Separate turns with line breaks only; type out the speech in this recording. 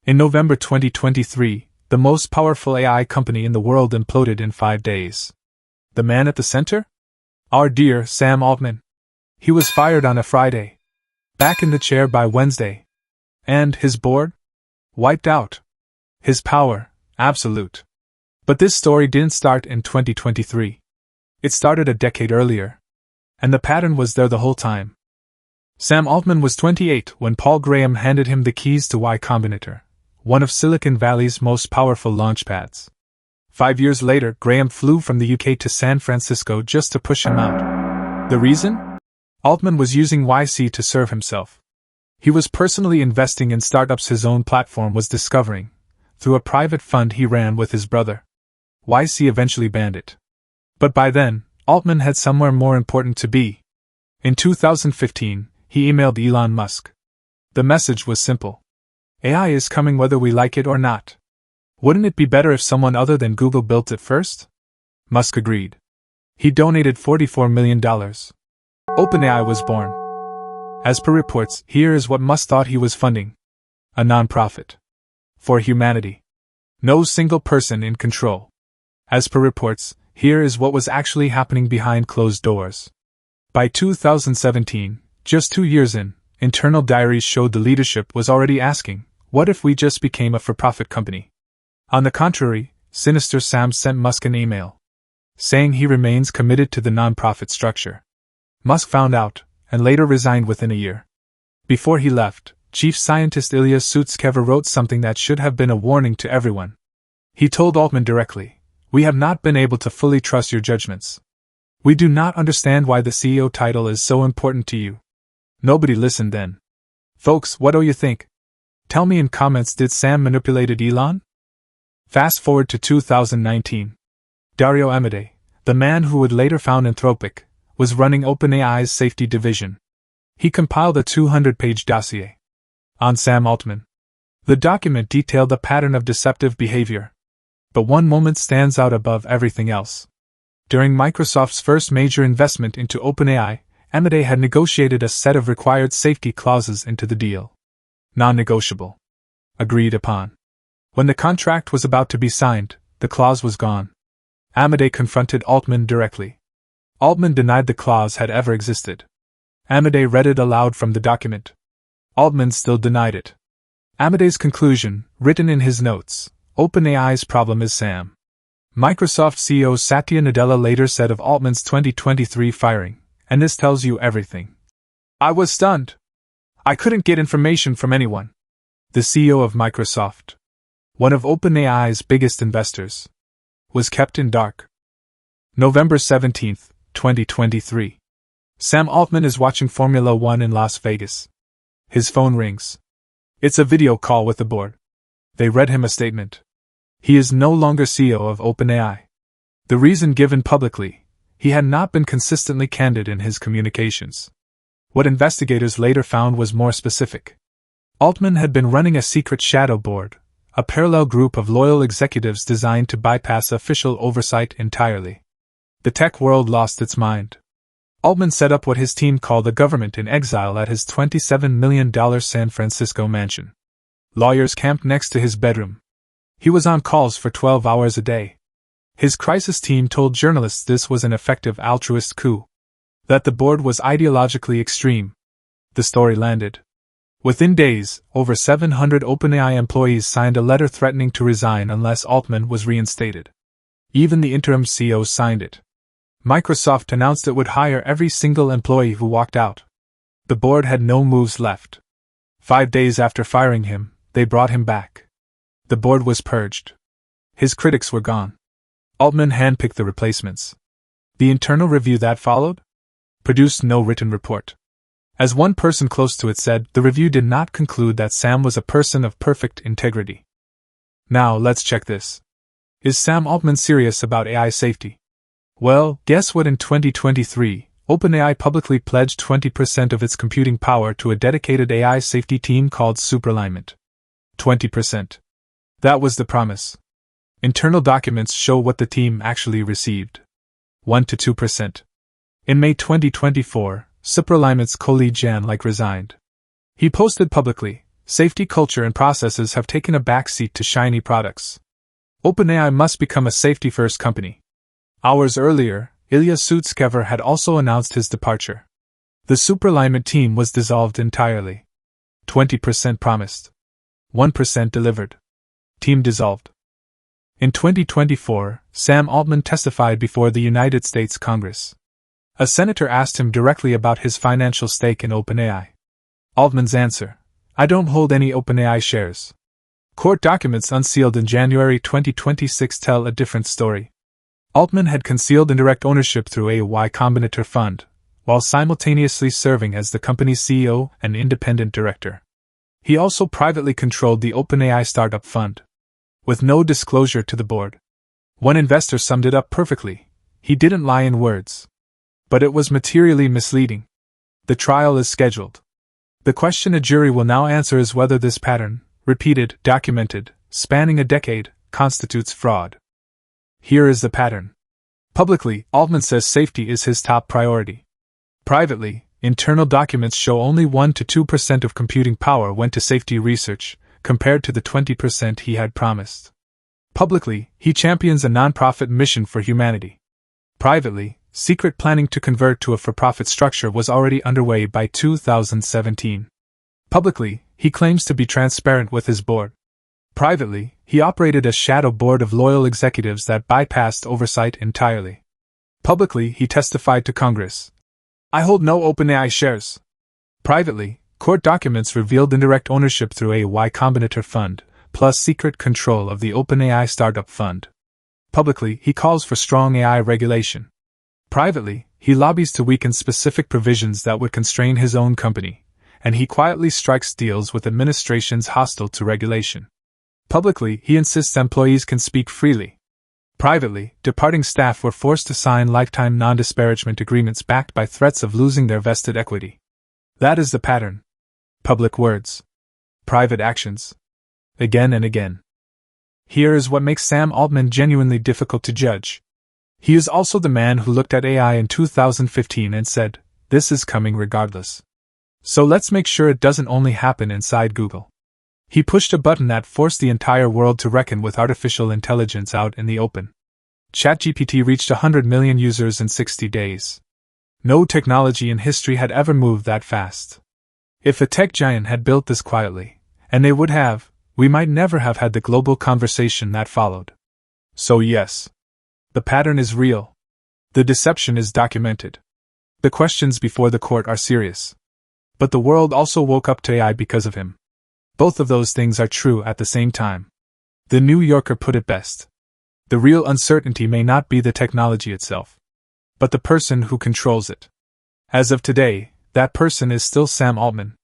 In November 2023, the most powerful AI company in the world imploded in 5 days. The man at the center? Our dear Sam Altman. He was fired on a Friday. Back in the chair by Wednesday. And his board? Wiped out. His power, absolute. But this story didn't start in 2023. It started a decade earlier. And the pattern was there the whole time. Sam Altman was 28 when Paul Graham handed him the keys to Combinator, one of Silicon Valley's most powerful launchpads. 5 years later, Graham flew from the UK to San Francisco just to push him out. The reason? Altman was using YC to serve himself. He was personally investing in startups his own platform was discovering, through a private fund he ran with his brother. YC eventually banned it. But by then, Altman had somewhere more important to be. In 2015, he emailed Elon Musk. The message was simple. AI is coming whether we like it or not. Wouldn't it be better if someone other than Google built it first? Musk agreed. He donated $44 million. OpenAI was born. As per reports, here is what Musk thought he was funding. A non-profit. For humanity. No single person in control. As per reports, here is what was actually happening behind closed doors. By 2017, just 2 years in, internal diaries showed the leadership was already asking, what if we just became a for-profit company? On the contrary, Sinister Sam sent Musk an email, saying he remains committed to the non-profit structure. Musk found out, and later resigned within a year. Before he left, Chief Scientist Ilya Sutskever wrote something that should have been a warning to everyone. He told Altman directly, "We have not been able to fully trust your judgments. We do not understand why the CEO title is so important to you." Nobody listened then. Folks, what do you think? Tell me in comments, did Sam manipulated Elon? Fast forward to 2019. Dario Amodei, the man who would later found Anthropic, was running OpenAI's safety division. He compiled a 200-page dossier on Sam Altman. The document detailed a pattern of deceptive behavior. But one moment stands out above everything else. During Microsoft's first major investment into OpenAI, Amodei had negotiated a set of required safety clauses into the deal. Non-negotiable. Agreed upon. When the contract was about to be signed, the clause was gone. Amodei confronted Altman directly. Altman denied the clause had ever existed. Amodei read it aloud from the document. Altman still denied it. Amodei's conclusion, written in his notes: OpenAI's problem is Sam. Microsoft CEO Satya Nadella later said of Altman's 2023 firing, and this tells you everything. "I was stunned. I couldn't get information from anyone." The CEO of Microsoft, one of OpenAI's biggest investors, was kept in dark. November 17, 2023. Sam Altman is watching Formula One in Las Vegas. His phone rings. It's a video call with the board. They read him a statement. He is no longer CEO of OpenAI. The reason given publicly: he had not been consistently candid in his communications. What investigators later found was more specific. Altman had been running a secret shadow board, a parallel group of loyal executives designed to bypass official oversight entirely. The tech world lost its mind. Altman set up what his team called a government in exile at his $27 million San Francisco mansion. Lawyers camped next to his bedroom. He was on calls for 12 hours a day. His crisis team told journalists this was an effective altruist coup, that the board was ideologically extreme. The story landed. Within days, over 700 OpenAI employees signed a letter threatening to resign unless Altman was reinstated. Even the interim CEO signed it. Microsoft announced it would hire every single employee who walked out. The board had no moves left. 5 days after firing him, they brought him back. The board was purged. His critics were gone. Altman handpicked the replacements. The internal review that followed produced no written report. As one person close to it said, the review did not conclude that Sam was a person of perfect integrity. Now let's check this. Is Sam Altman serious about AI safety? Well, guess what? In 2023, OpenAI publicly pledged 20% of its computing power to a dedicated AI safety team called Superalignment. 20%. That was the promise. Internal documents show what the team actually received. 1 to 2%. In May 2024, Superalignment's co-lead Jan resigned. He posted publicly, Safety culture and processes have taken a backseat to shiny products. OpenAI must become a safety-first company. Hours earlier, Ilya Sutskever had also announced his departure. The Superalignment team was dissolved entirely. 20% promised. 1% delivered. Team dissolved. In 2024, Sam Altman testified before the United States Congress. A senator asked him directly about his financial stake in OpenAI. Altman's answer: "I don't hold any OpenAI shares." Court documents unsealed in January 2026 tell a different story. Altman had concealed indirect ownership through a Y Combinator fund, while simultaneously serving as the company's CEO and independent director. He also privately controlled the OpenAI startup fund, with no disclosure to the board. One investor summed it up perfectly: he didn't lie in words. But it was materially misleading. The trial is scheduled. The question a jury will now answer is whether this pattern, repeated, documented, spanning a decade, constitutes fraud. Here is the pattern. Publicly, Altman says safety is his top priority. Privately, internal documents show only 1 to 2% of computing power went to safety research, compared to the 20% he had promised. Publicly, he champions a nonprofit mission for humanity. Privately, secret planning to convert to a for-profit structure was already underway by 2017. Publicly, he claims to be transparent with his board. Privately, he operated a shadow board of loyal executives that bypassed oversight entirely. Publicly, he testified to Congress: "I hold no OpenAI shares." Privately, court documents revealed indirect ownership through a Y Combinator fund, plus secret control of the OpenAI startup fund. Publicly, he calls for strong AI regulation. Privately, he lobbies to weaken specific provisions that would constrain his own company, and he quietly strikes deals with administrations hostile to regulation. Publicly, he insists employees can speak freely. Privately, departing staff were forced to sign lifetime non-disparagement agreements backed by threats of losing their vested equity. That is the pattern. Public words. Private actions. Again and again. Here is what makes Sam Altman genuinely difficult to judge. He is also the man who looked at AI in 2015 and said, "This is coming regardless. So let's make sure it doesn't only happen inside Google." He pushed a button that forced the entire world to reckon with artificial intelligence out in the open. ChatGPT reached 100 million users in 60 days. No technology in history had ever moved that fast. If a tech giant had built this quietly, and they would have, we might never have had the global conversation that followed. So yes, the pattern is real. The deception is documented. The questions before the court are serious. But the world also woke up to AI because of him. Both of those things are true at the same time. The New Yorker put it best. The real uncertainty may not be the technology itself, but the person who controls it. As of today, that person is still Sam Altman.